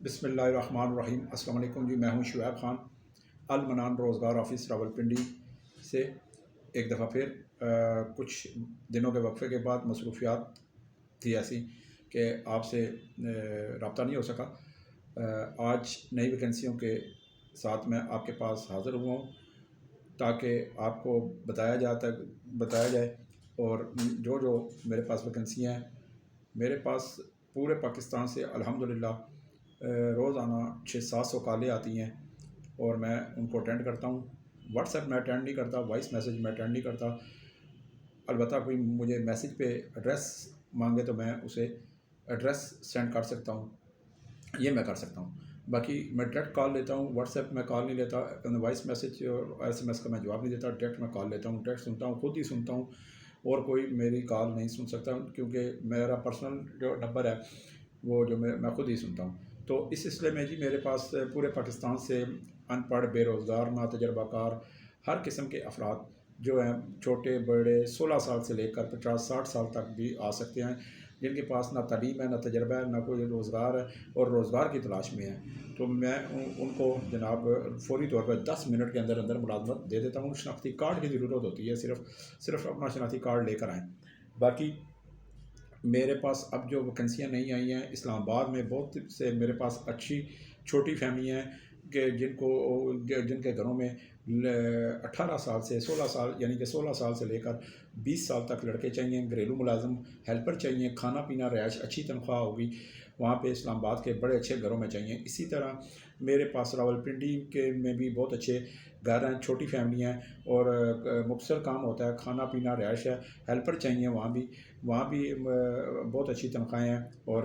بسم اللہ الرحمن الرحیم۔ السلام علیکم جی، میں ہوں شعیب خان، المنان روزگار آفس راولپنڈی سے ایک دفعہ پھر کچھ دنوں کے وقفے کے بعد مصروفیات تھی ایسی کہ آپ سے رابطہ نہیں ہو سکا۔ آج نئی ویکنسیوں کے ساتھ میں آپ کے پاس حاضر ہوا ہوں تاکہ آپ کو بتایا جائے اور جو میرے پاس ویکنسیاں ہیں، میرے پاس پورے پاکستان سے الحمدللہ روزانہ 600-700 کالیں آتی ہیں اور میں ان کو اٹینڈ کرتا ہوں۔ واٹس ایپ میں اٹینڈ نہیں کرتا، وائس میسیج میں اٹینڈ نہیں کرتا، البتہ کوئی مجھے میسیج پہ ایڈریس مانگے تو میں اسے ایڈریس سینڈ کر سکتا ہوں، یہ میں کر سکتا ہوں۔ باقی میں ڈائریکٹ کال لیتا ہوں، واٹس ایپ میں کال نہیں لیتا، وائس میسیج اور SMS کا میں جواب نہیں دیتا، ڈائریکٹ میں کال لیتا ہوں، ڈائریکٹ سنتا ہوں، خود ہی سنتا ہوں، اور کوئی میری کال نہیں سن سکتا کیونکہ میرا پرسنل جو نمبر ہے وہ جو میں خود ہی سنتا ہوں۔ تو اس سلسلے میں جی میرے پاس پورے پاکستان سے ان پڑھ، بے روزگار، نا تجربہ کار، ہر قسم کے افراد جو ہیں، چھوٹے بڑے، 16 سال سے لے کر 50-60 سال تک بھی آ سکتے ہیں، جن کے پاس نہ تعلیم ہے، نہ تجربہ ہے، نہ کوئی روزگار ہے اور روزگار کی تلاش میں ہے، تو میں ان کو جناب فوری طور پر 10 منٹ کے اندر اندر ملازمت دے دیتا ہوں۔ شناختی کارڈ کی ضرورت ہوتی ہے، صرف اپنا شناختی کارڈ لے کر آئیں۔ باقی میرے پاس اب جو ویکنسیاں نہیں آئی ہیں، اسلام آباد میں بہت سے میرے پاس اچھی چھوٹی فیملیاں ہیں کہ جن کے گھروں میں 18 سال سے 16 سال، یعنی کہ 16 سال سے لے کر 20 سال تک لڑکے چاہیے، گھریلو ملازم ہیلپر چاہیے، کھانا پینا رہائش اچھی تنخواہ ہوگی وہاں پہ، اسلام آباد کے بڑے اچھے گھروں میں چاہیے۔ اسی طرح میرے پاس راولپنڈی کے میں بھی بہت اچھے گھر ہیں، چھوٹی فیملیاں ہیں اور مختصر کام ہوتا ہے، کھانا پینا رہائش ہے، ہیلپر چاہیے، وہاں بھی بہت اچھی تنخواہیں ہیں اور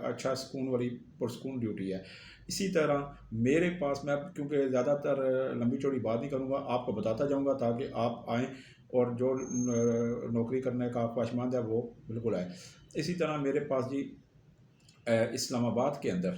اچھا سکون والی پرسکون ڈیوٹی ہے۔ اسی طرح میرے پاس، میں کیونکہ زیادہ تر لمبی چوڑی بات نہیں کروں گا، آپ کو بتاتا جاؤں گا تاکہ آپ آئیں اور جو نوکری کرنے کا خواہشمند ہے وہ بالکل آئے۔ اسی طرح میرے پاس جی اسلام آباد کے اندر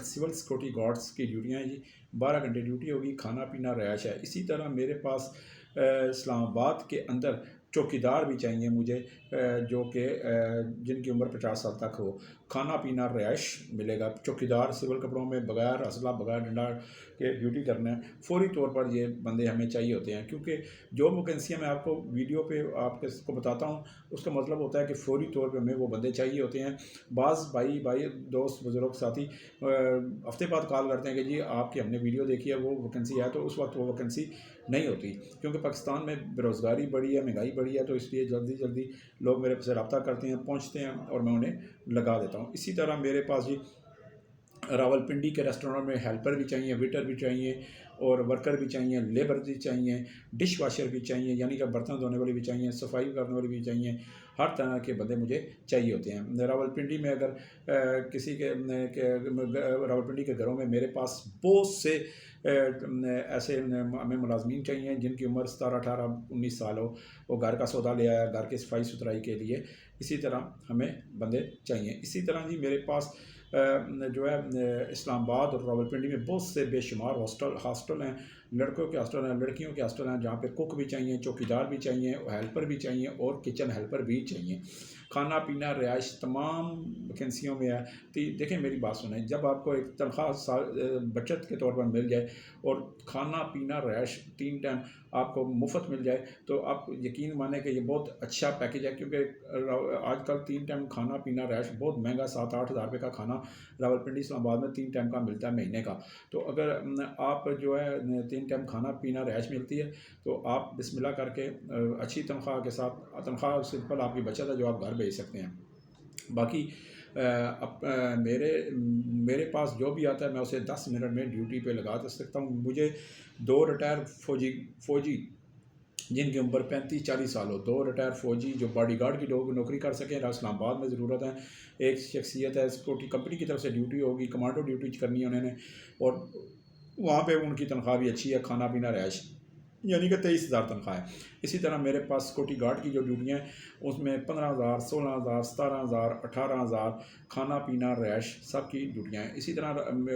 سول سیکورٹی گارڈز کی ڈیوٹیاں ہیں جی، 12 گھنٹے ڈیوٹی ہوگی، کھانا پینا رہائش ہے۔ اسی طرح میرے پاس اسلام آباد کے اندر چوکیدار بھی چاہیے مجھے، جو کہ جن کی عمر 50 سال تک ہو، کھانا پینا رہائش ملے گا۔ چوکیدار سول کپڑوں میں بغیر اسلحہ بغیر ڈنڈا کے ڈیوٹی کرنا ہے، فوری طور پر یہ بندے ہمیں چاہیے ہوتے ہیں، کیونکہ جو ویکنسیاں میں آپ کو ویڈیو پہ آپ کو بتاتا ہوں اس کا مطلب ہوتا ہے کہ فوری طور پہ ہمیں وہ بندے چاہیے ہوتے ہیں۔ بعض بھائی دوست بزرگ ساتھی ہفتے بعد کال کرتے ہیں کہ جی آپ کی ہم نے ویڈیو دیکھی ہے، وہ ویکنسی ہے، تو اس وقت وہ ویکنسی نہیں ہوتی کیونکہ پاکستان میں بے روزگاری بڑی ہے، مہنگائی بڑی ہے، تو اس لیے جلدی لوگ میرے سے رابطہ کرتے ہیں، پہنچتے ہیں اور میں انہیں لگا دیتا ہوں۔ اسی طرح میرے پاس جی راولپنڈی کے ریسٹورینٹ میں ہیلپر بھی چاہیے، ویٹر بھی چاہیے اور ورکر بھی چاہیے، لیبر بھی چاہیے، ڈش واشر بھی چاہیے، یعنی کہ برتن دھونے والے بھی چاہیے، صفائی کرنے والے بھی چاہیے، ہر طرح کے بندے مجھے چاہیے ہوتے ہیں۔ راولپنڈی میں اگر کسی کے راولپنڈی کے گھروں میں میرے پاس بہت سے ایسے ہمیں ملازمین چاہیے جن کی عمر 17، 18، 19 سال ہو، وہ گھر کا سودا لے آیا گھر کے صفائی ستھرائی کے لیے، اسی طرح ہمیں بندے چاہیے۔ اسی طرح جی میرے پاس جو ہے اسلام آباد اور راولپنڈی میں بہت سے بے شمار ہاسٹل ہیں، لڑکوں کے ہاسٹل ہیں، لڑکیوں کے ہاسٹل ہیں، جہاں پہ کوک بھی چاہیے، چوکیدار بھی چاہیے، ہیلپر بھی چاہیے اور کچن ہیلپر بھی چاہیے۔ کھانا پینا رہائش تمام ویکنسیوں میں ہے۔ دیکھیں میری بات سنیں، جب آپ کو ایک تنخواہ بچت کے طور پر مل جائے اور کھانا پینا رہائش 3 ٹائم آپ کو مفت مل جائے تو آپ یقین مانیں کہ یہ بہت اچھا پیکیج ہے، کیونکہ آج کل 3 ٹائم کھانا پینا رہائش بہت مہنگا، 7-8 ہزار روپے کا کھانا راولپنڈی اسلام آباد میں 3 ٹائم کا ملتا ہے مہینے کا۔ تو اگر آپ جو ہے 3 ٹائم کھانا پینا رہائش ملتی ہے تو آپ بسم اللہ کر کے اچھی تنخواہ کے ساتھ، تنخواہ سمپل آپ کی بچت ہے جو آپ گھر بھیج سکتے ہیں۔ باقی میرے پاس جو بھی آتا ہے میں اسے 10 منٹ میں ڈیوٹی پہ لگا سکتا ہوں۔ مجھے 2 ریٹائر فوجی جن کی عمر 35-40 سال ہو، 2 ریٹائر فوجی جو باڈی گارڈ کی نوکری کر سکیں، اسلام آباد میں ضرورت ہے۔ ایک شخصیت ہے، سیکورٹی کمپنی کی طرف سے ڈیوٹی ہوگی، کمانڈو ڈیوٹی کرنی ہے انہوں نے، اور وہاں پہ ان کی تنخواہ بھی اچھی ہے، کھانا پینا رہائش، یعنی کہ 23,000 تنخواہ ہے۔ اسی طرح میرے پاس سیکورٹی گارڈ کی جو ڈیوٹیاں ہیں اس میں 15,000، 16,000، 17,000، 18,000 کھانا پینا رہائش سب کی ڈیوٹیاں ہیں۔ اسی طرح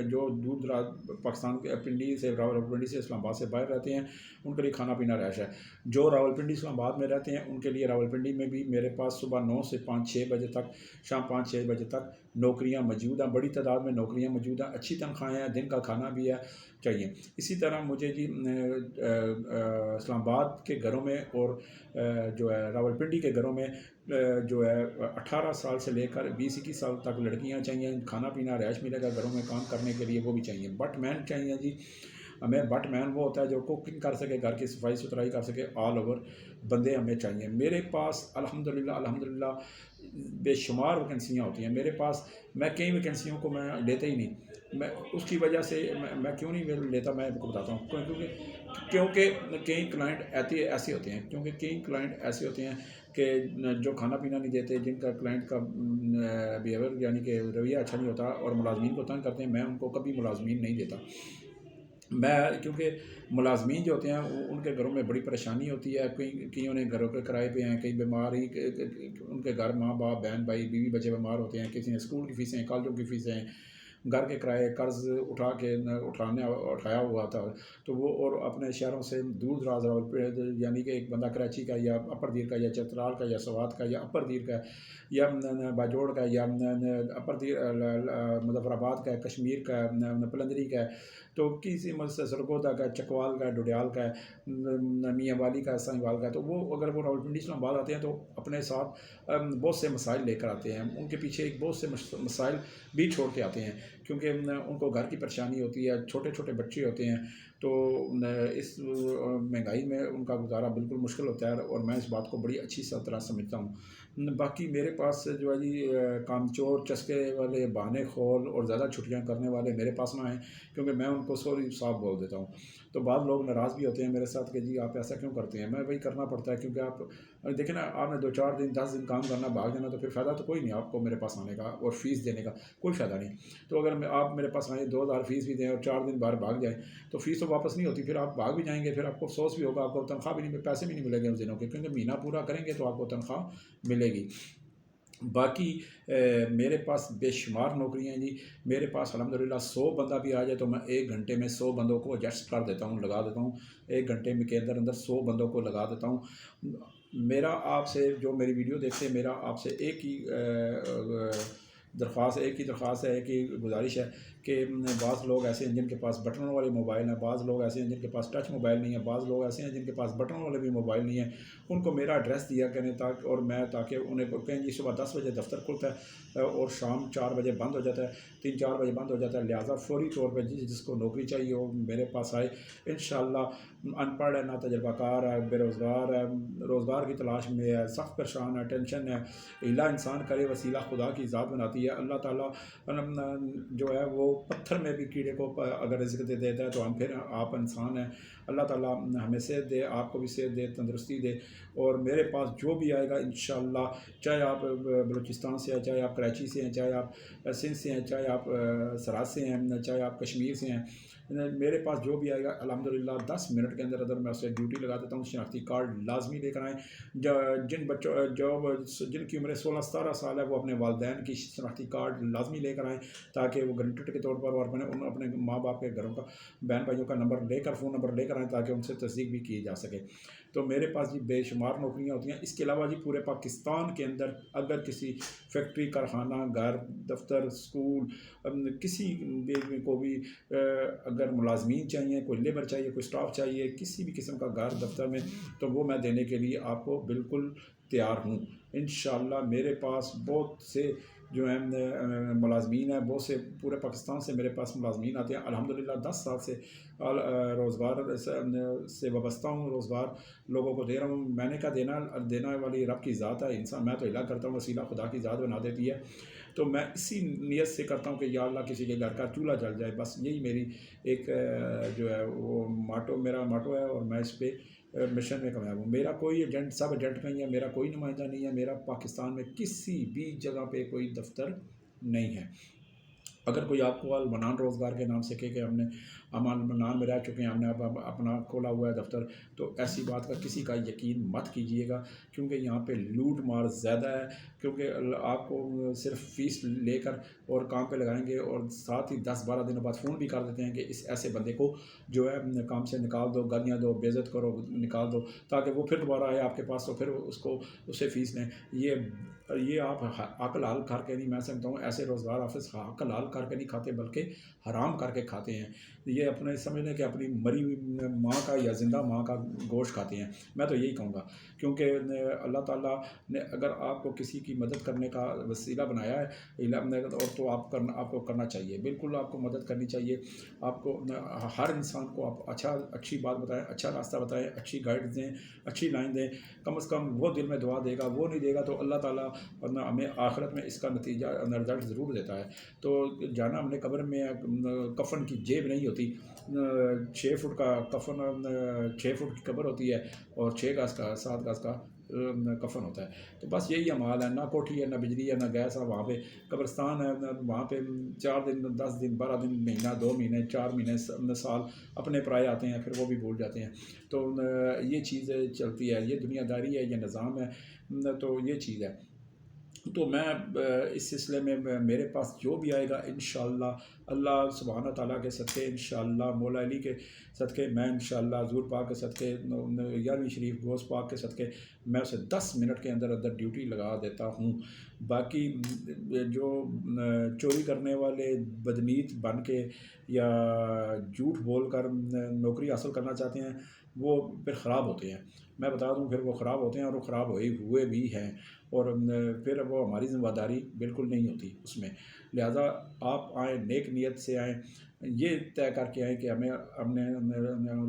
جو دور دراز پاکستان کے پنڈی سے، راولپنڈی سے، اسلام آباد سے باہر رہتے ہیں ان کے لیے کھانا پینا رہائش ہے۔ جو راولپنڈی اسلام آباد میں رہتے ہیں ان کے لیے راولپنڈی میں بھی میرے پاس صبح 9 سے 5-6 بجے تک، شام 5-6 بجے تک نوکریاں موجود ہیں، بڑی تعداد میں نوکریاں موجود ہیں، اچھی تنخواہیں ہیں، دن کا کھانا بھی ہے چاہیے۔ اسی طرح مجھے جی اسلام آباد کے گھروں میں اور جو ہے راولپنڈی کے گھروں میں جو ہے 18 سال سے لے کر 20-21 سال تک لڑکیاں چاہیے، کھانا پینا رہائش ملے گا گھروں میں کام کرنے کے لیے وہ بھی چاہیے۔ بٹ مین چاہیے جی ہمیں، بٹ مین وہ ہوتا ہے جو کوکنگ کر سکے، گھر کی صفائی ستھرائی کر سکے، آل اوور بندے ہمیں چاہیے۔ میرے پاس الحمدللہ بے شمار ویکنسیاں ہوتی ہیں میرے پاس، میں کئی ویکنسیوں کو میں لیتا ہی نہیں، میں اس کی وجہ سے میں کیوں نہیں لیتا، میں آپ کو بتاتا ہوں، کیونکہ کئی کلائنٹ ایسے ہوتے ہیں، کیونکہ کئی کلائنٹ ایسے ہوتے ہیں کہ جو کھانا پینا نہیں دیتے، جن کا کلائنٹ کا بیہیویئر یعنی کہ رویہ اچھا نہیں ہوتا اور ملازمین کو تنگ کرتے ہیں، میں ان کو کبھی ملازمین نہیں دیتا۔ میں کیونکہ ملازمین جو ہوتے ہیں ان کے گھروں میں بڑی پریشانی ہوتی ہے، کئیوں نے گھروں کے کرائے پہ ہیں، کئی بیمار ہی ان کے گھر ماں باپ بہن بھائی بیوی بچے بیمار ہوتے ہیں، کسی نے اسکول کی فیسیں، کالجوں کی فیسیں، گھر کے کرائے قرض اٹھایا ہوا تھا، تو وہ اور اپنے شہروں سے دور دراز یعنی کہ ایک بندہ کراچی کا یا اپر دیر کا یا چترال کا یا سوات کا یا اپر دیر کا یا باجوڑ کا یا اپر دیر مظفر آباد کا ہے، کشمیر کا ہے، پلندری کا ہے، تو کسی سے سرگودا کا ہے، چکوال کا ہے، ڈوڈیال کا ہے، میاں والی کا ہے، سائیں وال کا ہے، تو وہ اگر وہ راولپنڈی اسلام آباد آتے ہیں تو اپنے ساتھ بہت سے مسائل لے کر آتے ہیں، ان کے پیچھے ایک بہت سے مسائل بھی چھوڑ کے آتے ہیں، کیونکہ ان کو گھر کی پریشانی ہوتی ہے، چھوٹے چھوٹے بچے ہوتے ہیں، تو اس مہنگائی میں ان کا گزارا بالکل مشکل ہوتا ہے، اور میں اس بات کو بڑی اچھی طرح سمجھتا ہوں۔ باقی میرے پاس جو ہے جی کام چور چسکے والے بہانے خول اور زیادہ چھٹیاں کرنے والے میرے پاس نہ آئیں، کیونکہ میں ان کو سوری صاف بول دیتا ہوں، تو بعض لوگ ناراض بھی ہوتے ہیں میرے ساتھ کہ جی آپ ایسا کیوں کرتے ہیں، میں وہی کرنا پڑتا ہے، کیونکہ آپ دیکھیں نا، آپ نے 2-4 دن 10 دن کام کرنا بھاگ جانا تو پھر فائدہ تو کوئی نہیں آپ کو میرے پاس آنے کا اور فیس دینے کا کوئی فائدہ نہیں۔ تو اگر آپ میرے پاس آئیں 2000 فیس بھی دیں اور 4 دن باہر بھاگ جائیں تو فیس تو واپس نہیں ہوتی، پھر آپ بھاگ بھی جائیں گے، پھر آپ کو افسوس بھی ہوگا، آپ کو تنخواہ بھی نہیں، پیسے بھی نہیں ملیں گے ان دنوں کے، کیونکہ مہینہ پورا کریں گے تو آپ کو تنخواہ ملے گی۔ باقی میرے پاس بے شمار نوکریاں ہیں جی، میرے پاس الحمدللہ 100 بندہ بھی آ جائے تو میں 1 گھنٹے میں 100 بندوں کو ایڈجسٹ کر دیتا ہوں، لگا دیتا ہوں، 1 گھنٹے میں کے اندر 100 بندوں کو لگا دیتا ہوں۔ میرا آپ سے جو میری ویڈیو دیکھتے ہیں، میرا آپ سے ایک ہی درخواست ہے، ایک ہی گزارش ہے کہ بعض لوگ ایسے ہیں جن کے پاس بٹنوں والے موبائل ہیں، بعض لوگ ایسے ہیں جن کے پاس ٹچ موبائل نہیں ہیں، بعض لوگ ایسے ہیں جن کے پاس بٹنوں والے بھی موبائل نہیں ہیں، ان کو میرا ایڈریس دیا کریں تاکہ انہیں کہیں جی صبح 10 بجے دفتر کھلتا ہے اور شام 4 بجے بند ہو جاتا ہے، 3-4 بجے بند ہو جاتا ہے، لہٰذا فوری طور پہ جس کو نوکری چاہیے وہ میرے پاس آئے، انشاءاللہ۔ ان پڑھ ہے، نہ تجربہ کار ہے، بے روزگار ہے، روزگار کی تلاش میں ہے، سخت پریشان ہے، ٹینشن ہے، ہیلا انسان کرے وسیلہ خدا کی ذات بناتی ہے، اللہ تعالیٰ جو ہے وہ پتھر میں بھی کیڑے کو اگر رزق دے دیتا ہے تو ہم پھر آپ انسان ہیں، اللہ تعالیٰ ہمیں صحت دے، آپ کو بھی صحت دے، تندرستی دے، اور میرے پاس جو بھی آئے گا انشاءاللہ، چاہے آپ بلوچستان سے ہیں، چاہے آپ کراچی سے ہیں، چاہے آپ سندھ سے ہیں، چاہے آپ سرحد سے ہیں، چاہے آپ کشمیر سے ہیں، میرے پاس جو بھی آئے گا الحمدللہ 10 منٹ کے اندر میں اسے ڈیوٹی لگا دیتا ہوں۔ شناختی کارڈ لازمی لے کر آئیں، جن بچوں جن کی عمر 16-17 سال ہے وہ اپنے والدین کی شناختی کارڈ لازمی لے کر آئیں، تاکہ وہ گرنٹڈ کے طور پر اور اپنے ماں باپ کے گھروں کا بہن بھائیوں کا نمبر لے کر فون نمبر لے کر آئیں تاکہ ان سے تصدیق بھی کی جا سکے۔ تو میرے پاس جی بے شمار نوکریاں ہوتی ہیں۔ اس کے علاوہ جی پورے پاکستان کے اندر اگر کسی فیکٹری، کارخانہ، گھر، دفتر، اسکول، کسی کو بھی اگر ملازمین چاہیے، کوئی لیبر چاہیے، کوئی اسٹاف چاہیے، کسی بھی قسم کا گھر دفتر میں، تو وہ میں دینے کے لیے آپ کو بالکل تیار ہوں انشاءاللہ۔ میرے پاس بہت سے جو ہیں ملازمین ہیں، بہت سے پورے پاکستان سے میرے پاس ملازمین آتے ہیں، الحمدللہ 10 سال سے روزگار سے وابستہ ہوں، روزگار لوگوں کو دے رہا ہوں۔ میں نے کہا دینا والی رب کی ذات ہے، انسان میں تو ہلا کرتا ہوں، وسیلہ خدا کی ذات بنا دیتی ہے، تو میں اسی نیت سے کرتا ہوں کہ یا اللہ کسی کے گھر کا چولہا جل جائے، بس یہی میری ایک جو ہے وہ میرا ماٹو ہے، اور میں اس پہ مشن میں کامیاب ہوں۔ میرا کوئی ایجنٹ، سب ایجنٹ نہیں ہے، میرا کوئی نمائندہ نہیں ہے، میرا پاکستان میں کسی بھی جگہ پہ کوئی دفتر نہیں ہے۔ اگر کوئی آپ کو المنان روزگار کے نام سے کہ ہم المنان میں رہ چکے ہیں، ہم نے اب اپنا کھولا ہوا ہے دفتر، تو ایسی بات کا کسی کا یقین مت کیجیے گا، کیونکہ یہاں پہ لوٹ مار زیادہ ہے، کیونکہ آپ کو صرف فیس لے کر اور کام پہ لگائیں گے، اور ساتھ ہی 10-12 دنوں بعد فون بھی کر دیتے ہیں کہ اس ایسے بندے کو جو ہے کام سے نکال دو، گالیاں دو، بے عزت کرو، نکال دو، تاکہ وہ پھر دوبارہ آئے آپ کے پاس، تو پھر اس سے فیس لیں۔ یہ یہ آپ حق حلال کر کے نہیں، میں سمجھتا ہوں ایسے روزگار آفس حق حلال کر کے نہیں کھاتے بلکہ حرام کر کے کھاتے ہیں. یہ اپنے سمجھ لیں کہ اپنی مری ہوئی ماں کا یا زندہ ماں کا گوشت کھاتے ہیں. میں تو یہی کہوں گا، کیونکہ اللہ تعالیٰ نے اگر آپ کو کسی کی مدد کرنے کا وسیلہ بنایا ہے اور تو آپ کو کرنا چاہیے، بالکل آپ کو مدد کرنی چاہیے. آپ کو ہر انسان کو آپ اچھی بات بتائیں، اچھا راستہ بتائیں، اچھی گائیڈ دیں، اچھی لائن دیں. کم از کم وہ دل میں دعا دے گا، وہ نہیں دے گا تو اللہ تعالیٰ ہمیں آخرت میں اس کا نتیجہ رزلٹ ضرور دیتا ہے. تو جانا ہم نے قبر میں کفن کی جیب نہیں ہوتی. 6 فٹ کا کفن، 6 فٹ کی قبر ہوتی ہے اور 6 گز کا 7 گز کا کفن ہوتا ہے. تو بس یہی حال ہے، نہ کوٹھی ہے، نہ بجلی ہے، نہ گیس ہے. وہاں پہ قبرستان ہے، وہاں پہ 4 دن 10 دن 12 دن مہینہ 2 مہینے 4 مہینے سال اپنے پرائے آتے ہیں، پھر وہ بھی بھول جاتے ہیں. تو یہ چیز چلتی ہے، یہ دنیا داری ہے، یہ نظام ہے. تو یہ چیز ہے. تو میں اس سلسلے میں میرے پاس جو بھی آئے گا انشاءاللہ اللہ سبحانہ تعالیٰ کے صدقے، انشاءاللہ مولا علی کے صدقے، میں انشاءاللہ حضور پاک کے صدقے، 11ویں شریف گوس پاک کے صدقے میں اسے 10 منٹ کے اندر ڈیوٹی لگا دیتا ہوں. باقی جو چوری کرنے والے بدنیت بن کے یا جھوٹ بول کر نوکری حاصل کرنا چاہتے ہیں وہ پھر خراب ہوتے ہیں. میں بتا دوں پھر وہ خراب ہوتے ہیں، اور وہ خراب ہوئے بھی ہیں، اور پھر وہ ہماری ذمہ داری بالکل نہیں ہوتی اس میں. لہٰذا آپ آئیں، نیک نیت سے آئیں، یہ طے کر کے آئیں کہ ہم نے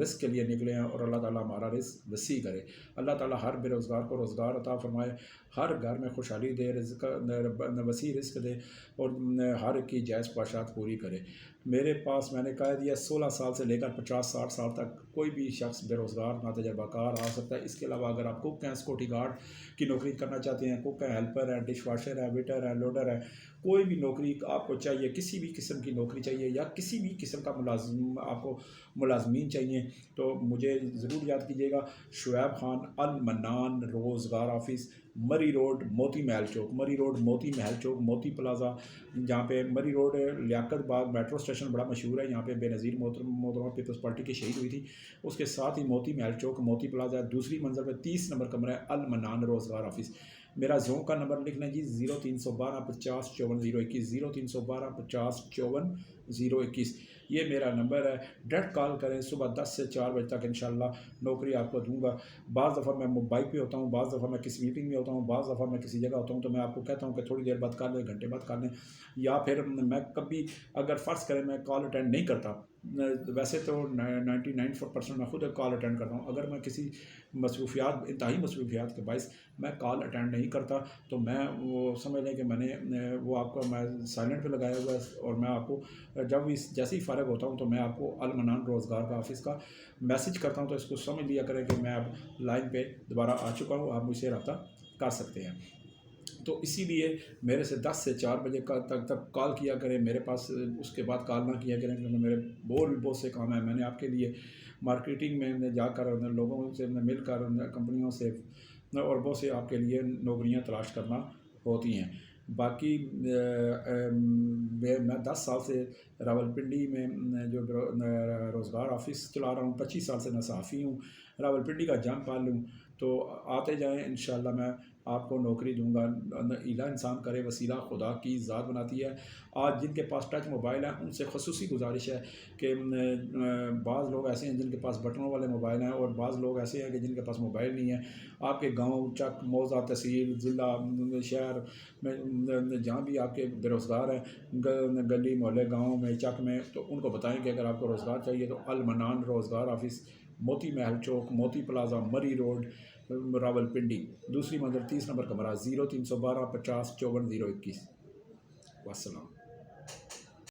رزق کے لیے نکلے ہیں اور اللہ تعالیٰ ہمارا رزق وسیع کرے. اللہ تعالیٰ ہر بے روزگار کو روزگار عطا فرمائے، ہر گھر میں خوشحالی دے، وسیع رزق دے، اور ہر ایک کی جائز خواہشات پوری کرے. میرے پاس میں نے کہہ دیا 16 سال سے لے کر 50-60 سال تک کوئی بھی شخص بے روزگار ناتجربہ کار آ سکتا ہے. اس کے علاوہ اگر آپ کوک ہیں، سیکورٹی گارڈ کی نوکری کرنا چاہتے ہیں، کوک ہیں، ہیلپر ہیں، ڈش واشر ہے، ویٹر ہے، لوڈر ہے، کوئی بھی نوکری آپ کو چاہیے، کسی بھی قسم کی نوکری چاہیے یا کسی بھی قسم کا آپ کو ملازمین چاہیے، تو مجھے ضرور یاد کیجیے گا. شعیب خان، المنان روزگار آفس، مری روڈ موتی محل چوک، مری روڈ موتی محل چوک، موتی پلازا. جہاں پہ مری روڈ لیاقت باغ میٹرو اسٹیشن بڑا مشہور ہے، یہاں پہ بے نظیر محترمہ پیپلز پارٹی کی شہید ہوئی تھی. اس کے ساتھ ہی موتی محل چوک موتی پلازا ہے. دوسری منزل پہ 30 نمبر کمرہ ہے، المنان روزگار آفس. میرا زون کا نمبر لکھ لیں جی، 0312 50 54 021، 0312 50 54 021. یہ میرا نمبر ہے. ڈائریکٹ کال کریں، صبح 10 سے 4 بجے تک انشاءاللہ نوکری آپ کو دوں گا. بعض دفعہ میں بائک پہ ہوتا ہوں، بعض دفعہ میں کسی میٹنگ میں ہوتا ہوں، بعض دفعہ میں کسی جگہ ہوتا ہوں، تو میں آپ کو کہتا ہوں کہ تھوڑی دیر بعد کر لیں، گھنٹے بعد کر لیں. یا پھر میں کبھی اگر فرض کریں میں کال اٹینڈ نہیں کرتا، ویسے تو 99% میں خود کال اٹینڈ کرتا ہوں، اگر میں کسی مصروفیات انتہائی مصروفیات کے باعث میں کال اٹینڈ نہیں کرتا تو میں وہ سمجھ لیں کہ میں نے وہ آپ کو میں سائلنٹ پہ لگایا ہوا ہے. اور میں آپ کو جب جیسے ہی فارغ ہوتا ہوں تو میں آپ کو المنان روزگار کا آفس کا میسج کرتا ہوں، تو اس کو سمجھ لیا کریں کہ میں اب لائن پہ دوبارہ آ چکا ہوں، آپ مجھ سے رابطہ کر سکتے ہیں. تو اسی لیے میرے سے 10 سے 4 بجے تک کال کیا کریں. میرے پاس اس کے بعد کال نہ کیا کریں، کیونکہ میرے بہت سے کام ہیں. میں نے آپ کے لیے مارکیٹنگ میں جا کر لوگوں سے مل کر کمپنیوں سے اور بہت سے آپ کے لیے نوکریاں تلاش کرنا ہوتی ہیں. باقی میں 10 سال سے راولپنڈی میں جو روزگار آفس چلا رہا ہوں، 25 سال سے میں صحافی ہوں، راولپنڈی کا جان پال لوں. تو آتے جائیں انشاءاللہ میں آپ کو نوکری دوں گا. الہ انسان کرے، وسیلہ خدا کی ذات بناتی ہے. آج جن کے پاس ٹچ موبائل ہیں ان سے خصوصی گزارش ہے کہ بعض لوگ ایسے ہیں جن کے پاس بٹنوں والے موبائل ہیں، اور بعض لوگ ایسے ہیں کہ جن کے پاس موبائل نہیں ہے. آپ کے گاؤں، چک، موضع، تحصیل، ضلع، شہر میں جہاں بھی آپ کے بے روزگار ہیں، گلی محلے گاؤں میں، چک میں، تو ان کو بتائیں کہ اگر آپ کو روزگار چاہیے تو المنان روزگار آفس، موتی محل چوک، موتی پلازا، مری روڈ، راولپنڈی، دوسری منزل 30 نمبر کمرہ، 0312 50 54 021. والسلام.